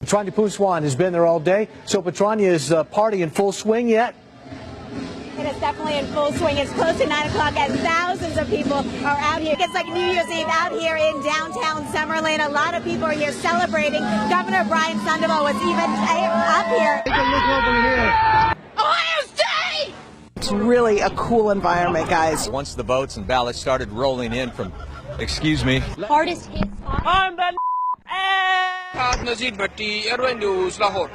Petrania Puswan has been there all day. So Petrania is party in full swing yet? It is definitely in full swing. It's close to 9 o'clock and thousands of people are out here. It's like New Year's Eve out here in downtown Summerlin. A lot of people are here celebrating. Governor Brian Sandoval was even up here. Take a look over here. Ohio State! It's really a cool environment, guys. Once the votes and ballots started rolling in from, excuse me. Hardest hit. On the News Lahore.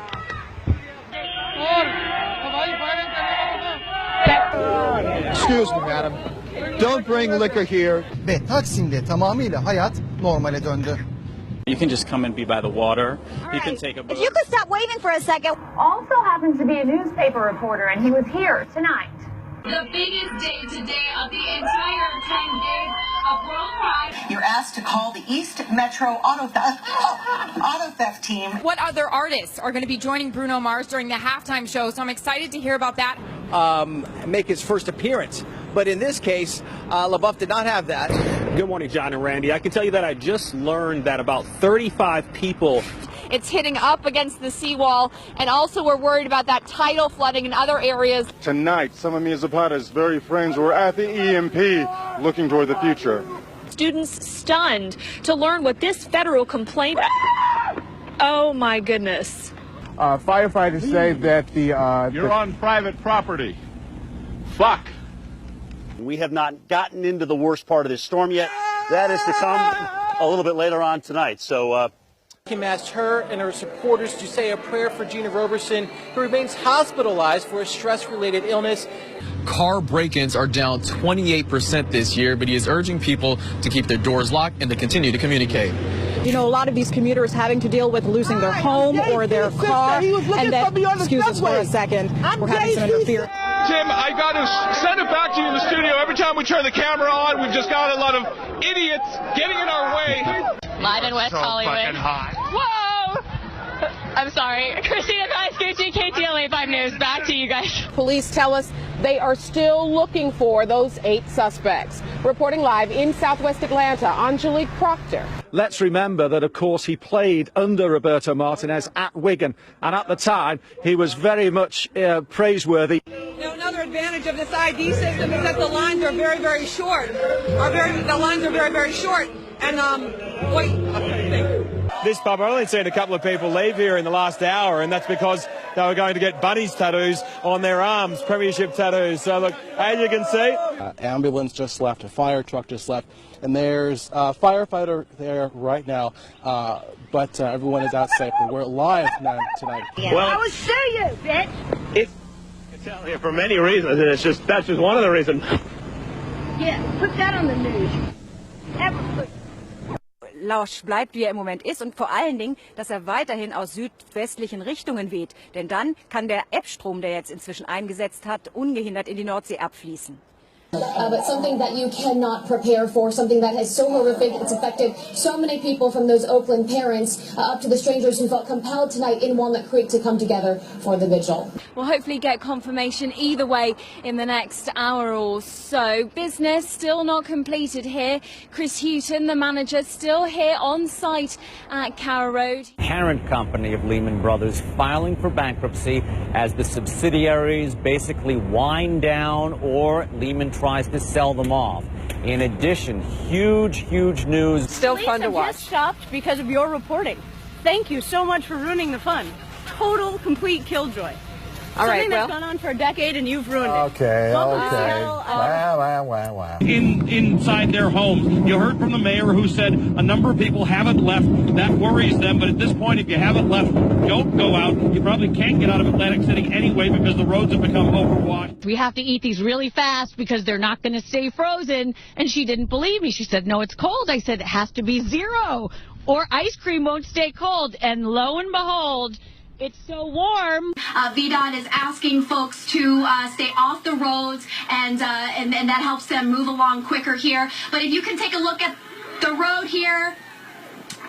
Excuse me, madam. Don't bring liquor here. Ve Taksim'de tamamıyla hayat normale döndü. You can just come and be by the water. You can take a boat. If you could stop waving for a second. Also happens to be a newspaper reporter, and he was here tonight. The biggest day today of the entire 10 days of World Pride. You're asked to call the East Metro Auto Theft team. What other artists are going to be joining Bruno Mars during the halftime show? So I'm excited to hear about that. Make his first appearance. But in this case, LaBeouf did not have that. Good morning, John and Randy. I can tell you that I just learned that about 35 people. It's hitting up against the seawall, and also we're worried about that tidal flooding in other areas. Tonight, some of Zapata's very friends were at the EMP looking toward the future. Students stunned to learn what this federal complaint... Oh, my goodness. Firefighters say that You're on private property. Fuck. We have not gotten into the worst part of this storm yet. That is to come a little bit later on tonight. So, Kim asked her and her supporters to say a prayer for Gina Roberson, who remains hospitalized for a stress-related illness. Car break-ins are down 28% this year, but he is urging people to keep their doors locked and to continue to communicate. You know, a lot of these commuters having to deal with losing their home or their car. And then, excuse us for a second, we're having some interference. Tim, I got to send it back to you in the studio. Every time we turn the camera on, we've just got a lot of idiots getting in our way. Live in West Hollywood. Fucking hot. Whoa! I'm sorry. Christina Kaiskouchi, KTLA 5 News. Back to you guys. Police tell us they are still looking for those 8 suspects. Reporting live in Southwest Atlanta, Angelique Proctor. Let's remember that, of course, he played under Roberto Martinez at Wigan, and at the time he was very much praiseworthy. You know, another advantage of this ID system is that the lines are very, very short. The lines are very, very short. And, This pub, I've only seen a couple of people leave here in the last hour, and that's because they were going to get bunnies tattoos on their arms, premiership tattoos. So, look, as you can see... Ambulance just left, a fire truck just left, and there's a firefighter there right now, but everyone is out safely. We're live tonight. Well, I will show you, bitch! For many reasons, and that's just one of the reasons. Yeah, put that on the news. Lausch bleibt, wie er im Moment ist, und vor allen Dingen, dass er weiterhin aus südwestlichen Richtungen weht. Denn dann kann der Ebbstrom, der jetzt inzwischen eingesetzt hat, ungehindert in die Nordsee abfließen. But something that you cannot prepare for, something that is so horrific, it's affected so many people, from those Oakland parents up to the strangers who felt compelled tonight in Walnut Creek to come together for the vigil. We'll hopefully get confirmation either way in the next hour or so. Business still not completed here. Chris Houghton, the manager, still here on site at Carrow Road. Parent company of Lehman Brothers filing for bankruptcy as the subsidiaries basically wind down or Lehman tries to sell them off. In addition, huge news. Still fun to watch. Just stopped because of your reporting. Thank you so much for ruining the fun. Total, complete killjoy. All right, Something that's gone on for a decade and you've ruined it. Okay. Wow. Inside their homes. You heard from the mayor who said a number of people haven't left. That worries them. But at this point, if you haven't left, don't go out. You probably can't get out of Atlantic City anyway because the roads have become overwashed. We have to eat these really fast because they're not going to stay frozen. And she didn't believe me. She said, no, it's cold. I said, it has to be 0 or ice cream won't stay cold. And lo and behold, it's so warm. VDOT is asking folks to stay off the roads, and that helps them move along quicker here. But if you can take a look at the road here,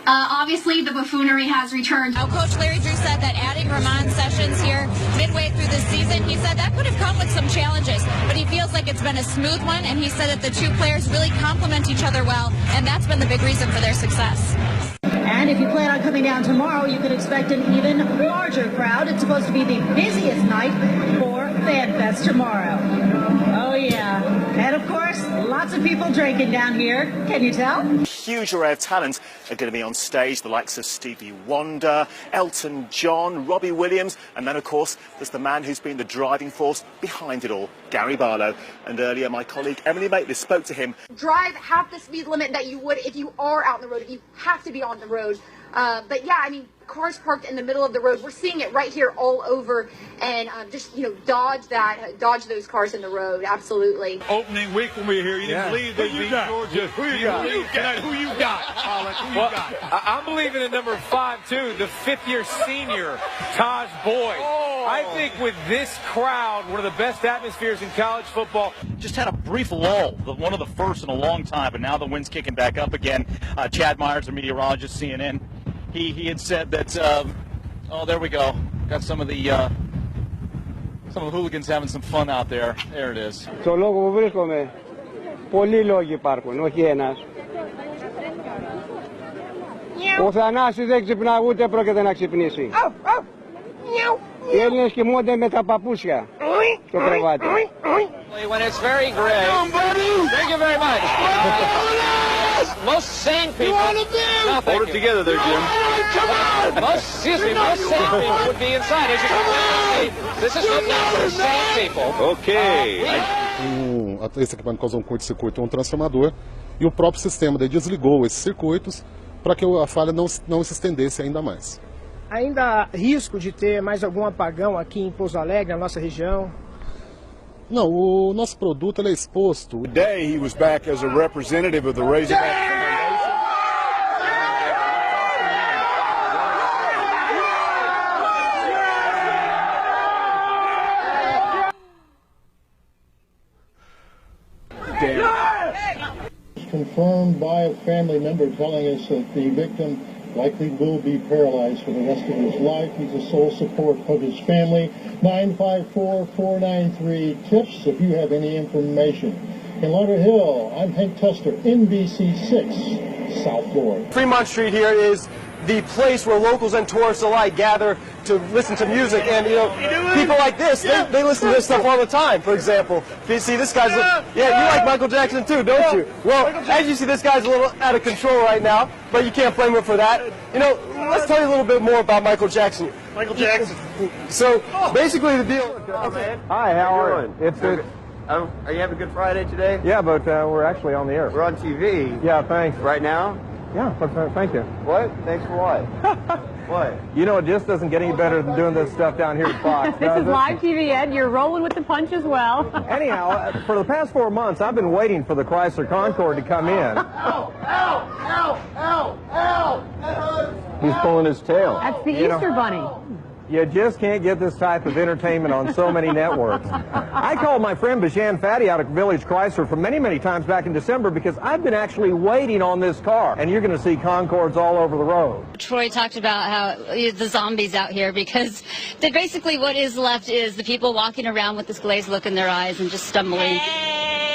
obviously the buffoonery has returned. Now, Coach Larry Drew said that adding Ramon Sessions here midway through the season, he said that could have come with some challenges, but he feels like it's been a smooth one, and he said that the two players really complement each other well, and that's been the big reason for their success. And if you plan on coming down tomorrow, you can expect an even larger crowd. It's supposed to be the busiest night for FanFest tomorrow. Oh, yeah. And, of course, lots of people drinking down here. Can you tell? Huge array of talent are going to be on stage, the likes of Stevie Wonder, Elton John, Robbie Williams, and then, of course, there's the man who's been the driving force behind it all, Gary Barlow. And earlier, my colleague Emily Maitlis spoke to him. Drive half the speed limit that you would if you are out on the road, if you have to be on the road. But yeah, I mean, cars parked in the middle of the road. We're seeing it right here all over, and just, you know, dodge those cars in the road. Absolutely. Opening week when we were here, you didn't believe they beat Georgia. Who you got? Who you got? I'm believing in number 5 too, the 5th-year senior Taj Boyd. I think with this crowd, one of the best atmospheres in college football. Just had a brief lull, one of the first in a long time, but now the wind's kicking back up again. Chad Myers, the meteorologist, CNN, he had said that, oh, there we go. Got some of the hooligans having some fun out there. There it is. Στο λόγο που βρίσκομαι, πολλοί λόγοι υπάρχουν, όχι ένας. Ο Θανάσης δεν ξυπνά ούτε πρόκειται να ξυπνήσει. Οι Έλληνες κοιμούνται με τα παπούσια στο κρεβάτι. When it's very gray. Thank you very much. Most sane people. Hold it together there, Jim. Most sane people would be inside. As you can see, this is not for sane people. Okay. Esse equipamento causou curto-circuito um transformador e o próprio sistema daí desligou esses circuitos para que a falha não se estendesse ainda mais. Ainda há risco de ter mais algum apagão aqui em Pouso Alegre, na nossa região? Não, o nosso produto ele é exposto. Today he was back as a representative of the Razorback. Confirmed by a family member telling us that the victim likely will be paralyzed for the rest of his life. He's the sole support of his family. 954-493-TIPS if you have any information. In Lauderhill, I'm Hank Tester, NBC6, South Florida. Fremont Street here is the place where locals and tourists alike gather to listen to music, and you know, people like this, they listen to this stuff all the time. For example, if you see this guy's, you like Michael Jackson too, don't you? Well, as you see, this guy's a little out of control right now, but you can't blame him for that. You know, let's tell you a little bit more about Michael Jackson. Michael Jackson. So, basically the deal. Hi, how are you? It's good. Are you having a good Friday today? Yeah, but we're actually on the air. We're on TV. Yeah, thanks. Right now? Yeah, thank you. What? Thanks for what? What? You know, it just doesn't get any better than doing this stuff down here at Fox. This is live TV, Ed. You're rolling with the punch as well. Anyhow, for the past 4 months, I've been waiting for the Chrysler Concorde to come in. He's pulling his tail. That's the Easter Bunny. You just can't get this type of entertainment on so many networks. I called my friend Bashan Fatty out of Village Chrysler for many, many times back in December because I've been actually waiting on this car. And you're going to see Concords all over the road. Troy talked about how the zombies out here because basically what is left is the people walking around with this glazed look in their eyes and just stumbling.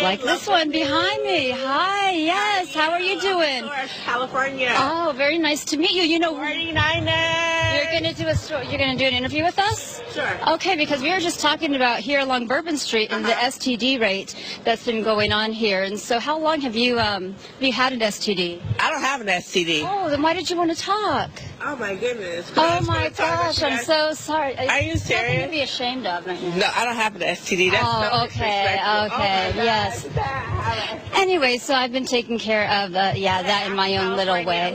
Like this one behind me. Hi, yes. How are you doing? California. Oh, very nice to meet you. You know, 49ers. You're going to do you're going to do an interview with us? Sure. Okay, because we were just talking about here along Bourbon Street and the STD rate that's been going on here. And so how long have you had an STD? I don't have an STD. Oh, then why did you want to talk? Oh my goodness. Oh my gosh, I'm so sorry. Are you serious? Nothing to be ashamed of right now. No, I don't have an STD. That's oh, okay, okay, yes. Anyway, so I've been taking care of that in my own little way.